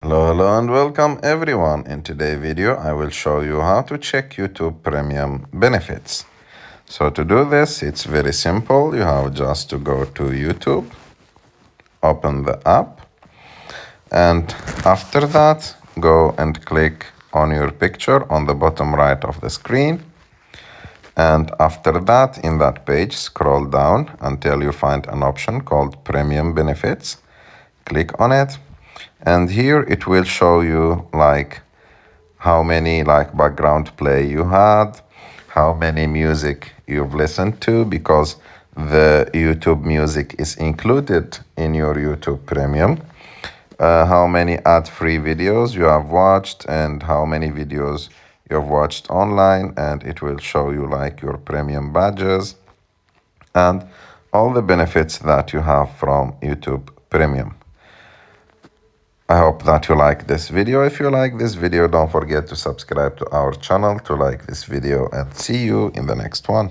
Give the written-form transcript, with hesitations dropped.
Hello and welcome everyone. In today's video, I will show you how to check YouTube Premium benefits. So to do this, it's very simple. You have just to go to YouTube, open the app, and after that, go and click on your picture on the bottom right of the screen. And after that, in that page, scroll down until you find an option called Premium Benefits. Click on it. And here it will show you like how many like background play you had, how many music you've listened to, because the YouTube music is included in your YouTube Premium, how many ad-free videos you have watched, and how many videos you have watched online, and it will show you like your premium badges and all the benefits that you have from YouTube Premium. I hope that you like this video. If you like this video, don't forget to subscribe to our channel to like this video, and see you in the next one.